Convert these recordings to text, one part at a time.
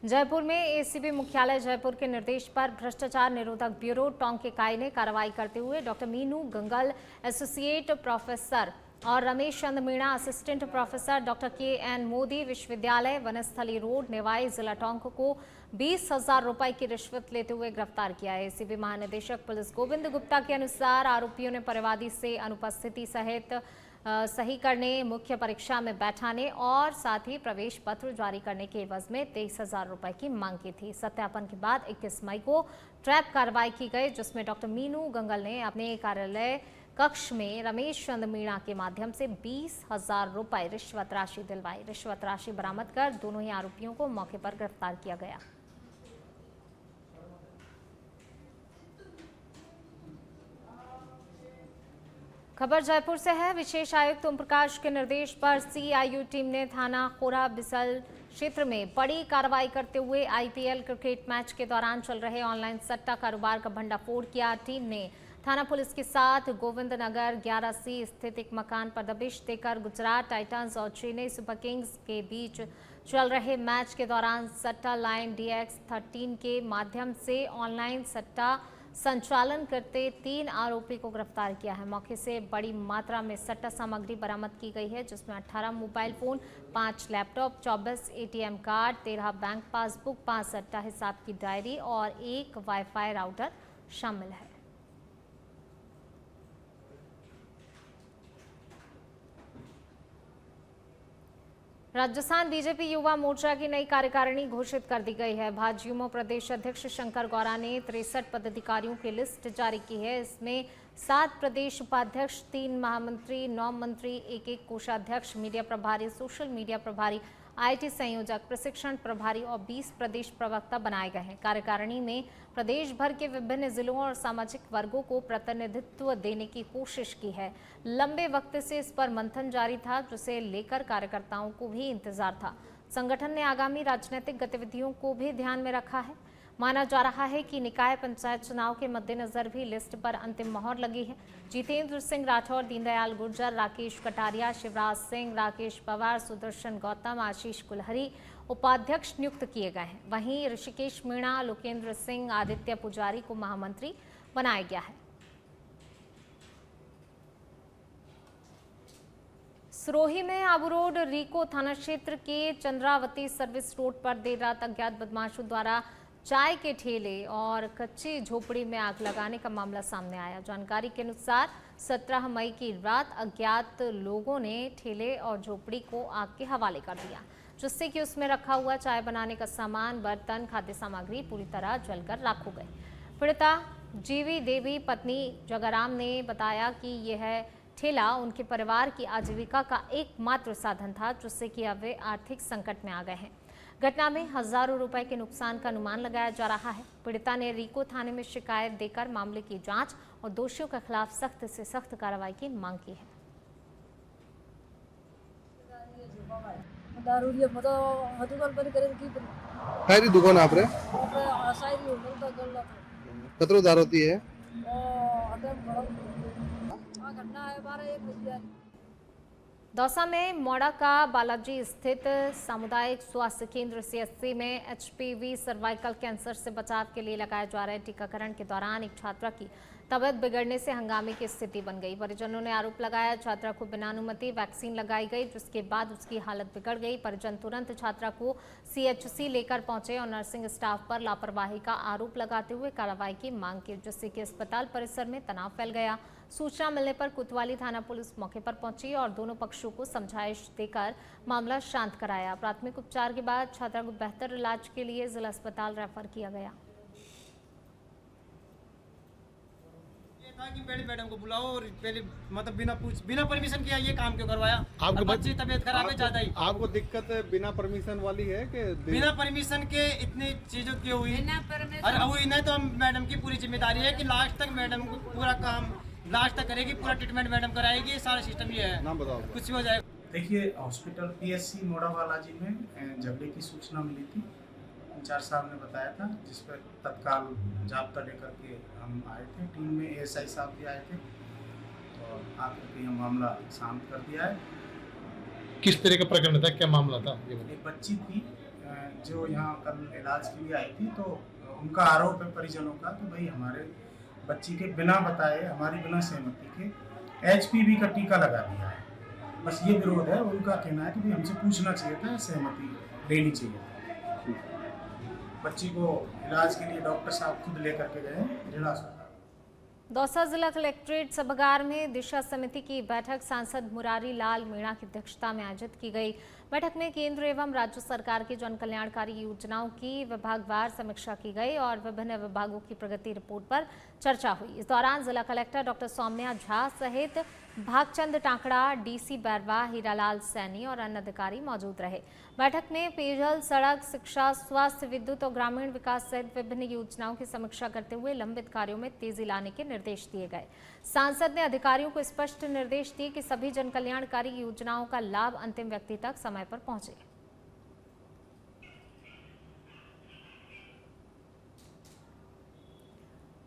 जयपुर में एसीबी मुख्यालय जयपुर के निर्देश पर भ्रष्टाचार निरोधक ब्यूरो टोंक इकाई ने कार्रवाई करते हुए doctor Meenu Gangal associate professor और Ramesh Chand Meena assistant professor doctor KN Modi विश्वविद्यालय वनस्थली रोड निवाई जिला टोंक को 20,000 रुपए की रिश्वत लेते हुए गिरफ्तार किया है। एसीबी महानिदेशक पुलिस गोविंद गुप्ता के अनुसार आरोपियों ने परिवादी से अनुपस्थिति सहित सही करने, मुख्य परीक्षा में बैठाने और साथ ही प्रवेश पत्र जारी करने के एवज में 23,000 रुपए की मांग की थी। सत्यापन के बाद 21 मई को ट्रैप कार्रवाई की गई, जिसमें डॉक्टर मीनू गंगल ने अपने कार्यालय कक्ष में रमेश चंद मीणा के माध्यम से 20,000 रुपए रिश्वत राशि दिलवाई। रिश्वत राशि बरामद कर दोनों ही आरोपियों को मौके पर गिरफ्तार किया गया। खबर जयपुर से है। विशेष आयुक्त ओम प्रकाश के निर्देश पर CIU टीम ने थाना खोरा बिसल क्षेत्र में बड़ी कार्रवाई करते हुए IPL क्रिकेट मैच के दौरान चल रहे ऑनलाइन सट्टा कारोबार का भंडाफोड़ किया। टीम ने थाना पुलिस के साथ गोविंद नगर 11C स्थित एक मकान पर दबिश देकर गुजरात टाइटंस और चेन्नई सुपर किंग्स के बीच चल रहे मैच के दौरान सट्टा लाइन DX13 के माध्यम से ऑनलाइन सट्टा संचालन करते 3 आरोपी को गिरफ्तार किया है। मौके से बड़ी मात्रा में सट्टा सामग्री बरामद की गई है, जिसमें 18 mobile phone, 5 laptop, 24 ATM card, 13 bank passbook, 5 सट्टा हिसाब की डायरी और 1 वाईफाई राउटर शामिल है। राजस्थान बीजेपी युवा मोर्चा की नई कार्यकारिणी घोषित कर दी गई है। भाजयुमो प्रदेश अध्यक्ष शंकर गौड़ा ने 63 पदाधिकारियों की लिस्ट जारी की है। इसमें 7 प्रदेश उपाध्यक्ष, 3 महामंत्री, 9 मंत्री, 1 कोषाध्यक्ष, मीडिया प्रभारी, सोशल मीडिया प्रभारी, IT संयोजक, प्रशिक्षण प्रभारी और 20 प्रदेश प्रवक्ता बनाए गए हैं। कार्यकारिणी में प्रदेश भर के विभिन्न जिलों और सामाजिक वर्गों को प्रतिनिधित्व देने की कोशिश की है। लंबे वक्त से इस पर मंथन जारी था, जिसे लेकर कार्यकर्ताओं को भी इंतजार था। संगठन ने आगामी राजनीतिक गतिविधियों को भी ध्यान में रखा है। माना जा रहा है कि निकाय पंचायत चुनाव के मद्देनजर भी लिस्ट पर अंतिम मोहर लगी है। जितेंद्र सिंह राठौर, दीनदयाल गुर्जर, राकेश कटारिया, शिवराज सिंह, राकेश पवार, सुदर्शन गौतम, आशीष कुलहरी उपाध्यक्ष नियुक्त किए गए हैं। वहीं ऋषिकेश मीणा, लोकेंद्र सिंह, आदित्य पुजारी को महामंत्री बनाया गया है। सिरोही में आबू रोड रीको थाना क्षेत्र के चंद्रावती सर्विस रोड पर देर रात अज्ञात बदमाशों द्वारा चाय के ठेले और कच्ची झोपड़ी में आग लगाने का मामला सामने आया। जानकारी के अनुसार 17 मई की रात अज्ञात लोगों ने ठेले और झोपड़ी को आग के हवाले कर दिया, जिससे कि उसमें रखा हुआ चाय बनाने का सामान, बर्तन, खाद्य सामग्री पूरी तरह जलकर राख हो गई। पीड़िता जीवी देवी पत्नी जगाराम ने बताया कि यह ठेला उनके परिवार की आजीविका का एकमात्र साधन था, जिससे कि अब वे आर्थिक संकट में आ गए हैं। घटना में हजारों रुपए के नुकसान का अनुमान लगाया जा रहा है। पीड़िता ने रीको थाने में शिकायत देकर मामले की जांच और दोषियों के खिलाफ सख्त से सख्त कार्रवाई की मांग की है। दुकान आप कतरो दारू होती है। दौसा में मोड़ा का बालाजी स्थित सामुदायिक स्वास्थ्य केंद्र CSC में HPV सर्वाइकल कैंसर से बचाव के लिए लगाए जा रहे टीकाकरण के दौरान एक छात्रा की तबीयत बिगड़ने से हंगामे की स्थिति बन गई। परिजनों ने आरोप लगाया छात्रा को बिना अनुमति वैक्सीन लगाई गई, जिसके बाद उसकी हालत बिगड़ गई। परिजन तुरंत छात्रा को CHC लेकर पहुंचे और नर्सिंग स्टाफ पर लापरवाही का आरोप लगाते हुए कार्रवाई की मांग की, जिससे कि अस्पताल परिसर में तनाव फैल गया। सूचना मिलने पर कोतवाली थाना पुलिस मौके पर पहुंची और दोनों पक्षों को समझाइश देकर मामला शांत कराया। प्राथमिक उपचार के बाद छात्रा को बेहतर इलाज के लिए जिला अस्पताल रेफर किया गया। कि पहले मैडम को बुलाओ और पहले मतलब बिना परमिशन किया ये काम क्यों करवाया? आपके बच्चे तबीयत खराब है ज्यादा ही। आपको दिक्कत बिना परमिशन वाली है कि बिना परमिशन के इतनी चीजों की हुई? अरे हुई नहीं तो मैडम की पूरी जिम्मेदारी है कि लास्ट तक मैडम को पूरा काम लास्ट तक करेगी, पूरा ट्रीटमेंट मैडम कराएगी। सारा सिस्टम ये है। नाम बताओ। कुछ भी हो जाए। देखिए, हॉस्पिटल PSC मोड़ा बालाजी में झगड़े की सूचना मिली थी। इंचार्ज साहब ने बताया था, जिस पर तत्काल जाब्ता लेकर के हम आए थे। टीम में ASI साहब भी आए थे और आकर के यह मामला शांत कर दिया है। किस तरह का प्रकरण था, क्या मामला था? एक बच्ची थी जो यहाँ कल इलाज के लिए आई थी, तो उनका आरोप है परिजनों का कि भाई हमारे बच्ची के बिना बताए, हमारी बिना सहमति के HPV का टीका लगा दिया है। बस ये विरोध है। उनका कहना है कि भाई हमसे पूछना चाहिए था, सहमति लेनी चाहिए था। बच्ची को इलाज के लिए डॉक्टर साहब खुद लेकर के गए जिला अस्पताल। दौसा जिला कलेक्ट्रेट सभागार में दिशा समिति की बैठक सांसद मुरारी लाल मीणा की अध्यक्षता में आयोजित की गई। बैठक में केंद्र एवं राज्य सरकार की जन कल्याणकारी योजनाओं की विभागवार समीक्षा की गई और विभिन्न विभागों की प्रगति रिपोर्ट पर चर्चा हुई। इस दौरान जिला कलेक्टर डॉक्टर सौम्या झा सहित भागचंद टांकड़ा, DC बैरवा, हीरालाल सैनी और अन्य अधिकारी मौजूद रहे। बैठक में पेयजल, सड़क, शिक्षा, स्वास्थ्य, विद्युत और ग्रामीण विकास सहित विभिन्न योजनाओं की समीक्षा करते हुए लंबित कार्यों में तेजी लाने के निर्देश दिए गए। सांसद ने अधिकारियों को स्पष्ट निर्देश दिए कि सभी जन कल्याणकारी योजनाओं का लाभ अंतिम व्यक्ति तक समय पर पहुंचे।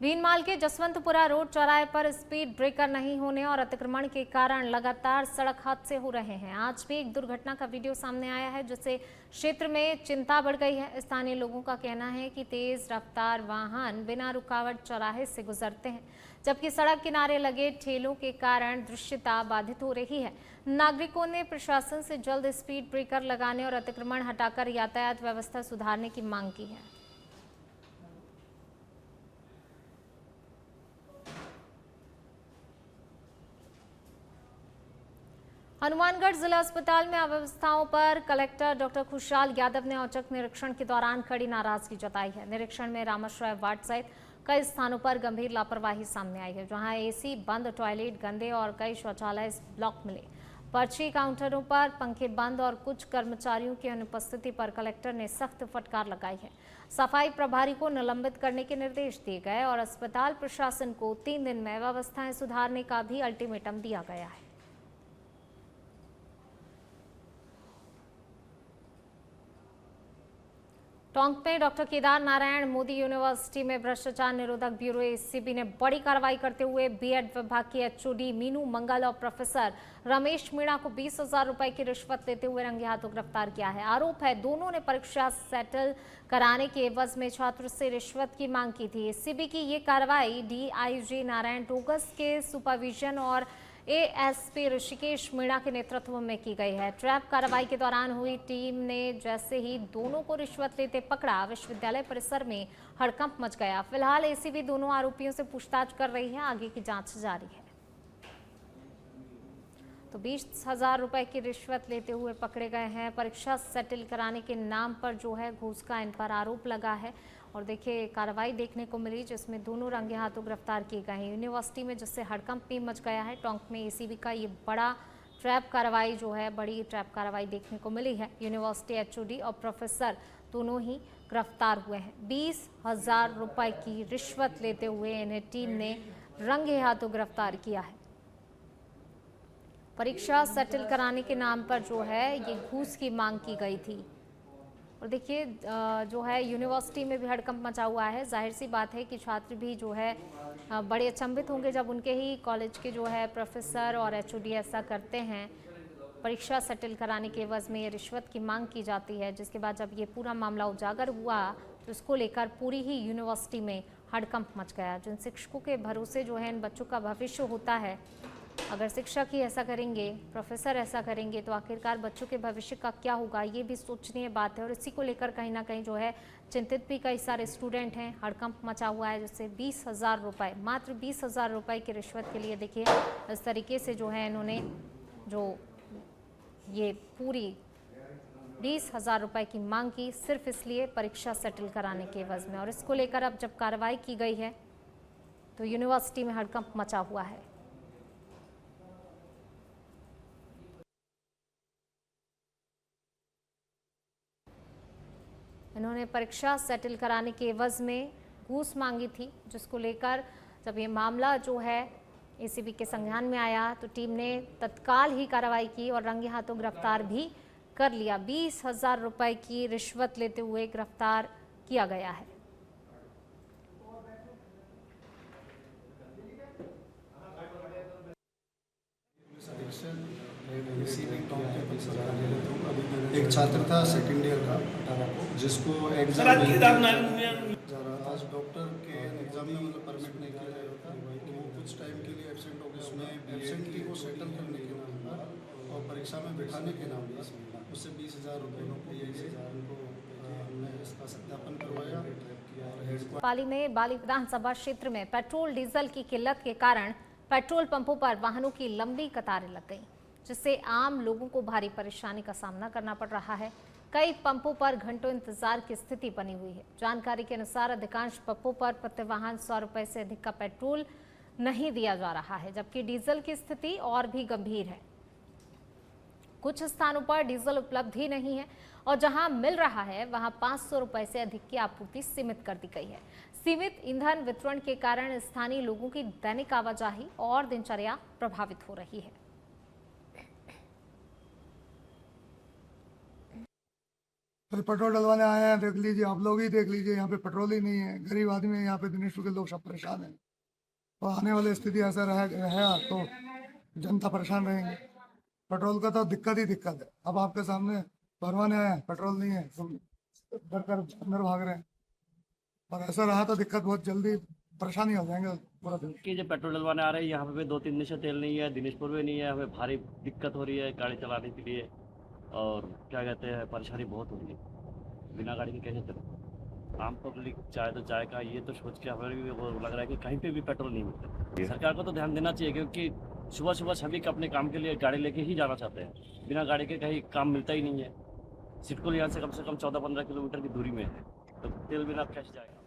भीनमाल के जसवंतपुरा रोड चौराहे पर स्पीड ब्रेकर नहीं होने और अतिक्रमण के कारण लगातार सड़क हादसे हो रहे हैं। आज भी एक दुर्घटना का वीडियो सामने आया है जिससे क्षेत्र में चिंता बढ़ गई है। स्थानीय लोगों का कहना है कि तेज रफ्तार वाहन बिना रुकावट चौराहे से गुजरते हैं, जबकि सड़क किनारे लगे ठेलों के कारण दृश्यता बाधित हो रही है। नागरिकों ने प्रशासन से जल्द स्पीड ब्रेकर लगाने और अतिक्रमण हटाकर यातायात व्यवस्था सुधारने की मांग की है। हनुमानगढ़ जिला अस्पताल में अव्यवस्थाओं पर कलेक्टर डॉक्टर खुशहाल यादव ने औचक निरीक्षण के दौरान कड़ी नाराजगी जताई है। निरीक्षण में रामाश्रय वार्ड सहित कई स्थानों पर गंभीर लापरवाही सामने आई है, जहां AC बंद, टॉयलेट गंदे और कई शौचालय ब्लॉक मिले। पर्ची काउंटरों पर पंखे बंद और कुछ कर्मचारियों की अनुपस्थिति पर कलेक्टर ने सख्त फटकार लगाई है। सफाई प्रभारी को निलंबित करने के निर्देश दिए गए और अस्पताल प्रशासन को 3 दिन में व्यवस्थाएं सुधारने का भी अल्टीमेटम दिया गया है। टोंक में डॉक्टर केदार नारायण मोदी यूनिवर्सिटी में भ्रष्टाचार निरोधक ब्यूरो ACB ने बड़ी कार्रवाई करते हुए BEd विभाग की HOD मीनू मंगल और प्रोफेसर रमेश मीणा को 20,000 रुपए की रिश्वत लेते हुए रंगे हाथों गिरफ्तार किया है। आरोप है दोनों ने परीक्षा सेटल कराने के एवज में छात्र से रिश्वत की मांग की थी। ACB की ये कार्रवाई DIG नारायण टोगस के सुपरविजन और ASP ऋषिकेश मीणा के नेतृत्व में की गई है। ट्रैप कार्रवाई के दौरान हुई टीम ने जैसे ही दोनों को रिश्वत लेते पकड़ा, विश्वविद्यालय परिसर में हड़कंप मच गया। फिलहाल ACB दोनों आरोपियों से पूछताछ कर रही है, आगे की जांच जारी है। तो 20,000 रुपए की रिश्वत लेते हुए पकड़े गए हैं। परीक्षा सेटल कराने के नाम पर जो है घूस का इन पर आरोप लगा है और देखिए कार्रवाई देखने को मिली जिसमें दोनों रंगे हाथों गिरफ्तार किए गए हैं। यूनिवर्सिटी में जिससे हड़कंप भी मच गया है। टोंक में ACB का ये बड़ा ट्रैप कार्रवाई जो है, बड़ी ट्रैप कार्रवाई देखने को मिली है। यूनिवर्सिटी HOD और प्रोफेसर दोनों ही गिरफ्तार हुए हैं। 20,000 रुपए की रिश्वत लेते हुए इन्हें टीम ने रंगे हाथों गिरफ्तार किया है। परीक्षा सेटल कराने के नाम पर जो है ये घूस की मांग की गई थी। और देखिए जो है यूनिवर्सिटी में भी हड़कंप मचा हुआ है। जाहिर सी बात है कि छात्र भी जो है बड़े अचंभित होंगे जब उनके ही कॉलेज के जो है प्रोफेसर और HOD ऐसा करते हैं। परीक्षा सेटल कराने के एवज में ये रिश्वत की मांग की जाती है, जिसके बाद जब ये पूरा मामला उजागर हुआ तो इसको लेकर पूरी ही यूनिवर्सिटी में हड़कंप मच गया। जिन शिक्षकों के भरोसे जो है इन बच्चों का भविष्य होता है, अगर शिक्षक ही ऐसा करेंगे, प्रोफेसर ऐसा करेंगे तो आखिरकार बच्चों के भविष्य का क्या होगा, ये भी सोचनीय बात है। और इसी को लेकर कहीं ना कहीं जो है चिंतित भी कई सारे स्टूडेंट हैं। हड़कंप मचा हुआ है जिससे 20,000 रुपये, मात्र 20,000 रुपये की रिश्वत के लिए देखिए इस तरीके से जो है इन्होंने जो ये पूरी 20,000 रुपये की मांग की, सिर्फ इसलिए परीक्षा सेटल कराने के एवज में। और इसको लेकर अब जब कार्रवाई की गई है तो यूनिवर्सिटी में हड़कंप मचा हुआ है। इन्होंने परीक्षा सेटल कराने के एवज में घूस मांगी थी, जिसको लेकर जब ये मामला जो है ACB के संज्ञान में आया तो टीम ने तत्काल ही कार्रवाई की और रंगे हाथों गिरफ्तार भी कर लिया। 20,000 रुपए की रिश्वत लेते हुए गिरफ्तार किया गया है। ACB टोंक के 20,000 ले लेता हूँ। अभी एक छात्र था सेकेंड ईयर का 18 को, जिसको एग्जाम जा रहा था। आज डॉक्टर के एग्जाम में मतलब परमिट नहीं किया गया था, वो कुछ टाइम के लिए एब्सेंट हो गया। उसमें एब्सेंटी को सेटल करने के नाम पर और परीक्षा में बिठाने के नाम पर उससे 20,000 रुपये उनको हमने इसका सत्यापन करवाया और हेड पाली में बाली विधानसभा क्षेत्र में पेट्रोल डीजल की किल्लत के कारण पेट्रोल पंपों पर वाहनों की लंबी कतारें लग गईं, जिससे आम लोगों को भारी परेशानी का सामना करना पड़ रहा है। कई पंपों पर घंटों इंतजार की स्थिति बनी हुई है। जानकारी के अनुसार अधिकांश पंपों पर प्रति वाहन 100 रुपए से अधिक का पेट्रोल नहीं दिया जा रहा है, जबकि डीजल की स्थिति और भी गंभीर है। कुछ स्थानों पर डीजल उपलब्ध ही नहीं है और जहां मिल रहा है वहां 500 रुपए से अधिक की आपूर्ति सीमित कर दी गई है। सीमित ईंधन वितरण के कारण स्थानीय लोगों की दैनिक आवाजाही और दिनचर्या प्रभावित हो रही है। पेट्रोल डलवाने आए हैं, देख लीजिए, आप लोग ही देख लीजिए, यहाँ पे पेट्रोल ही नहीं है। गरीब आदमी है यहाँ पे, दिनेशपुर के लोग सब परेशान हैं। तो आने वाली स्थिति ऐसा रहेगा तो जनता परेशान रहेंगे। पेट्रोल का तो दिक्कत ही दिक्कत है। अब आपके सामने भरवाने आए हैं, पेट्रोल नहीं है, सब डर कर अंदर भाग रहे हैं। और ऐसा रहा तो दिक्कत बहुत जल्दी परेशानी हो जाएंगे पूरा दिन। कि जो पेट्रोल डलवाने आ रहे हैं यहाँ पे 2-3 दिन से तेल नहीं है, दिनेशपुर में नहीं है। हमें भारी दिक्कत हो रही है गाड़ी चलाने के लिए और क्या कहते हैं परेशानी बहुत हो रही है। बिना गाड़ी के कैसे चले? आम पब्लिक चाहे तो चाय का ये तो सोच के हमें भी वो लग रहा है कि कहीं पे भी पेट्रोल नहीं मिलता। सरकार को तो ध्यान देना चाहिए, क्योंकि सुबह सुबह सभी का अपने काम के लिए गाड़ी लेके ही जाना चाहते हैं। बिना गाड़ी के कहीं काम मिलता ही नहीं है। सिडकुल यहाँ से कम 14-15 किलोमीटर की दूरी में है, तो तेल बिना कैसे जाएगा?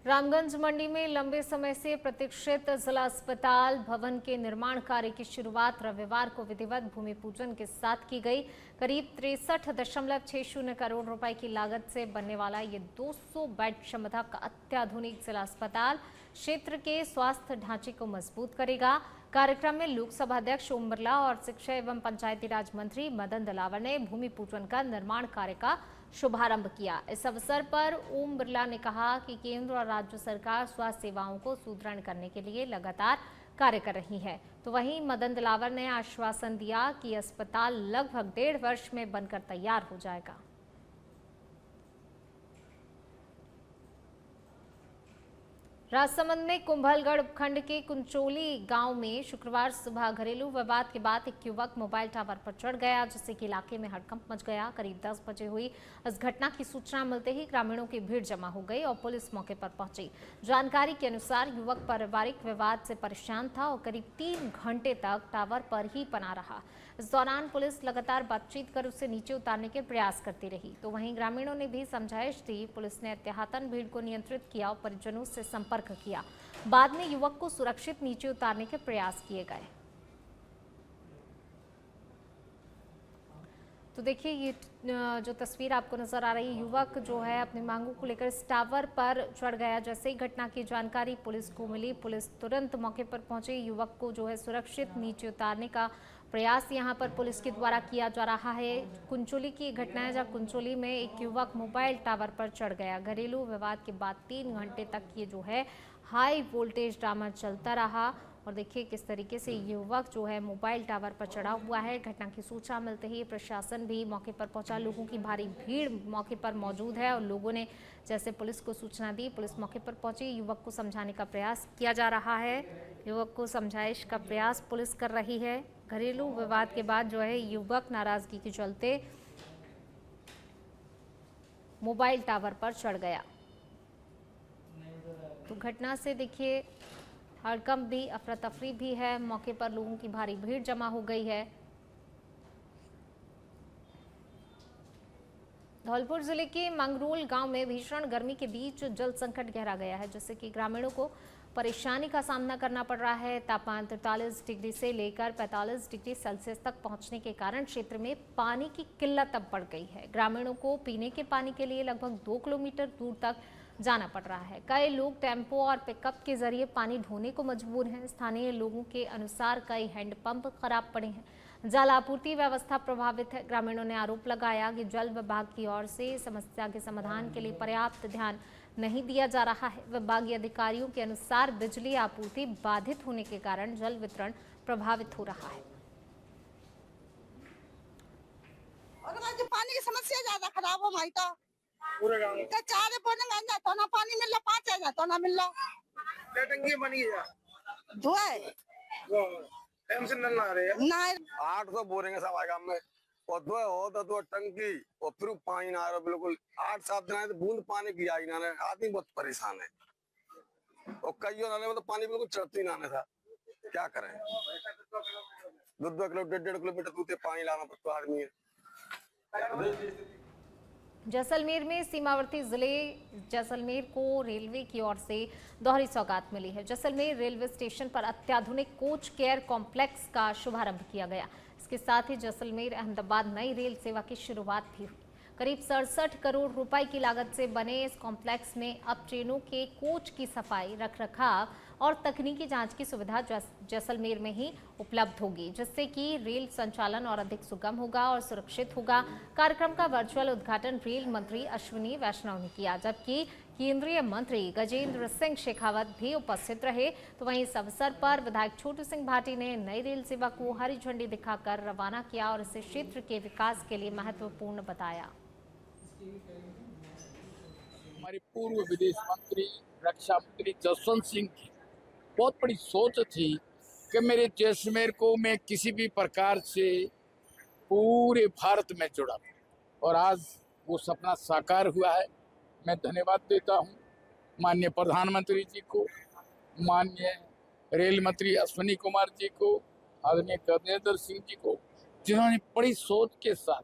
रामगंज मंडी में लंबे समय से प्रतीक्षित जिला अस्पताल भवन के निर्माण कार्य की शुरुआत रविवार को विधिवत भूमि पूजन के साथ की गई। करीब 63.60 करोड़ रुपए की लागत से बनने वाला ये 200 बेड क्षमता का अत्याधुनिक जिला अस्पताल क्षेत्र के स्वास्थ्य ढांचे को मजबूत करेगा। कार्यक्रम में लोकसभा अध्यक्ष ओम बिरला और शिक्षा एवं पंचायती राज मंत्री मदन दिलावर ने भूमि पूजन कर निर्माण कार्य का शुभारंभ किया। इस अवसर पर ओम बिरला ने कहा कि केंद्र और राज्य सरकार स्वास्थ्य सेवाओं को सुदृढ़ करने के लिए लगातार कार्य कर रही है। तो वहीं मदन दिलावर ने आश्वासन दिया कि अस्पताल लगभग 1.5 वर्ष में बनकर तैयार हो जाएगा। राजसमंद में कुंभलगढ़ उपखंड के कुंचोली गांव में शुक्रवार सुबह घरेलू विवाद के बाद एक युवक मोबाइल टावर पर चढ़ गया, जिससे कि इलाके में हड़कंप मच गया। करीब 10 बजे हुई इस घटना की सूचना मिलते ही ग्रामीणों की भीड़ जमा हो गई और पुलिस मौके पर पहुंची। जानकारी के अनुसार युवक पारिवारिक विवाद से परेशान था और करीब 3 घंटे तक टावर पर ही बना रहा। इस दौरान पुलिस लगातार बातचीत कर उसे नीचे उतारने के प्रयास करती रही। तो वहीं ग्रामीणों ने भी समझाइश दी। पुलिस ने एहतियातन भीड़ को नियंत्रित किया और परिजनों से संपर्क किया। बाद में युवक को सुरक्षित नीचे उतारने के प्रयास किए गए। तो देखिए, ये जो तस्वीर आपको नजर आ रही है, युवक जो है अपनी मांगों को लेकर इस टावर पर चढ़ गया। जैसे ही घटना की जानकारी पुलिस को मिली, पुलिस तुरंत मौके पर पहुंची। युवक को जो है सुरक्षित नीचे उतारने का प्रयास यहां पर पुलिस के द्वारा किया जा रहा है। कुंचोली की घटना है, जहां कुंचोली में एक युवक मोबाइल टावर पर चढ़ गया। घरेलू विवाद के बाद 3 घंटे तक ये जो है हाई वोल्टेज ड्रामा चलता रहा और देखिए किस तरीके से युवक जो है मोबाइल टावर पर चढ़ा हुआ है। घटना की सूचना मिलते ही प्रशासन भी मौके पर पहुंचा। लोगों की भारी भीड़ मौके पर मौजूद है और लोगों ने जैसे पुलिस को सूचना दी, पुलिस मौके पर पहुंची। युवक को समझाने का प्रयास किया जा रहा है। युवक को समझाइश का प्रयास पुलिस कर रही है। घरेलू विवाद के बाद जो है युवक नाराजगी के चलते मोबाइल टावर पर चढ़ गया। तो घटना से देखिए हड़कंप भी, अफरा तफरी भी है। मौके पर लोगों की भारी भीड़ जमा हो गई है। धौलपुर जिले के मंगरूल गांव में भीषण गर्मी के बीच जल संकट गहरा गया है, जिससे कि ग्रामीणों को परेशानी का सामना करना पड़ रहा है। तापमान 43 डिग्री से लेकर 45 डिग्री सेल्सियस तक पहुंचने के कारण क्षेत्र में पानी की किल्लत अब बढ़ गई है। ग्रामीणों को पीने के पानी के लिए लगभग 2 किलोमीटर दूर तक जाना पड़ रहा है। कई लोग टेम्पो और पिकअप के जरिए पानी ढोने को मजबूर हैं। स्थानीय लोगों के अनुसार कई हैंडपंप खराब पड़े हैं। जल आपूर्ति व्यवस्था प्रभावित है। ग्रामीणों ने आरोप लगाया कि जल विभाग की ओर से समस्या के समाधान के लिए पर्याप्त ध्यान नहीं दिया जा रहा है। विभागीय अधिकारियों के अनुसार बिजली आपूर्ति बाधित होने के कारण जल वितरण प्रभावित हो रहा है। और जो पानी की समस्या ज्यादा खराब हो भाई तो पूरे गांव में 4 बोने में जाता ना पानी मिल रहा 5 आ जाता ना मिल रहा टंकी बनी है धुआ टेंशन ना आ रही है ना 800 बोरेंगे सब आएगा में और दो हो तो टंकी और फिर पानी ना आ रहा बिल्कुल 8-7 दिन आए तो बूंद पानी की आई ना आदमी बहुत परेशान है और कई नाले में तो पानी बिल्कुल चढ़ती ना था क्या करें 2 किलो 1.5 किलोमीटर दूर पानी लाना पड़ता आदमी जैसलमेर में सीमावर्ती जिले जैसलमेर को रेलवे की ओर से दोहरी सौगात मिली है। जैसलमेर रेलवे स्टेशन पर अत्याधुनिक कोच केयर कॉम्प्लेक्स का शुभारंभ किया गया। इसके साथ ही जैसलमेर अहमदाबाद नई रेल सेवा की शुरुआत भी हुई। करीब 67 करोड़ रुपए की लागत से बने इस कॉम्प्लेक्स में अब ट्रेनों के कोच की सफाई, रखरखाव और तकनीकी जांच की सुविधा जैसलमेर में ही उपलब्ध होगी, जिससे कि रेल संचालन और अधिक सुगम होगा और सुरक्षित होगा। कार्यक्रम का वर्चुअल उद्घाटन रेल मंत्री अश्विनी वैष्णव ने किया, जबकि केंद्रीय मंत्री गजेंद्र सिंह शेखावत भी उपस्थित रहे। तो वहीं इस अवसर पर विधायक छोटू सिंह भाटी ने नई रेल सेवा को हरी झंडी दिखाकर रवाना किया और इसे क्षेत्र के विकास के लिए महत्वपूर्ण बताया। हमारे पूर्व विदेश मंत्री रक्षा मंत्री जसवंत सिंह की बहुत बड़ी सोच थी कि मेरे जैसलमेर को मैं किसी भी प्रकार से पूरे भारत में जुड़ा, और आज वो सपना साकार हुआ है। मैं धन्यवाद देता हूँ माननीय प्रधानमंत्री जी को, माननीय रेल मंत्री अश्विनी कुमार जी को, आदरणीय गजेंद्र सिंह जी को, जिन्होंने बड़ी सोच के साथ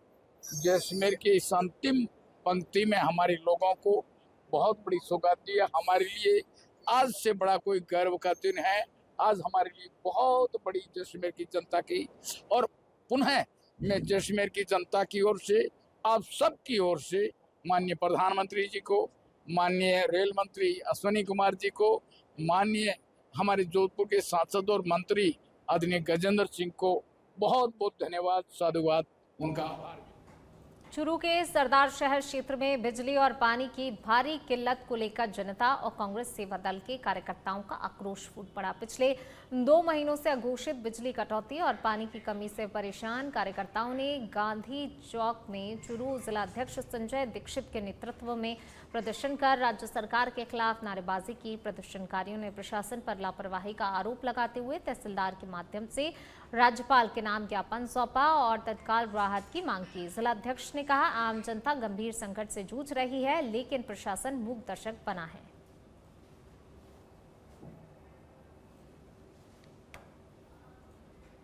जैसलमेर के इस अंतिम पंक्ति में हमारे लोगों को बहुत बड़ी सौगात दी है। हमारे लिए आज से बड़ा कोई गर्व का दिन है। आज हमारे लिए बहुत बड़ी जैसलमेर की जनता की, और पुनः मैं जैसलमेर की जनता की ओर से, आप सब की ओर से, माननीय प्रधानमंत्री जी को, माननीय रेल मंत्री अश्विनी कुमार जी को, माननीय हमारे जोधपुर के सांसद और मंत्री आदरणीय गजेंद्र सिंह को बहुत बहुत धन्यवाद, साधुवाद, उनका आभार। चूरू के सरदार शहर क्षेत्र में बिजली और पानी की भारी किल्लत को लेकर जनता और कांग्रेस सेवा दल के कार्यकर्ताओं का आक्रोश फूट पड़ा। पिछले 2 महीनों से अघोषित बिजली कटौती और पानी की कमी से परेशान कार्यकर्ताओं ने गांधी चौक में चूरू जिलाध्यक्ष संजय दीक्षित के नेतृत्व में प्रदर्शन कर राज्य सरकार के खिलाफ नारेबाजी की। प्रदर्शनकारियों ने प्रशासन पर लापरवाही का आरोप लगाते हुए तहसीलदार के माध्यम से राज्यपाल के नाम ज्ञापन सौंपा और तत्काल राहत की मांग की। जिलाध्यक्ष ने कहा, आम जनता गंभीर संकट से जूझ रही है, लेकिन प्रशासन मूक दर्शक बना है।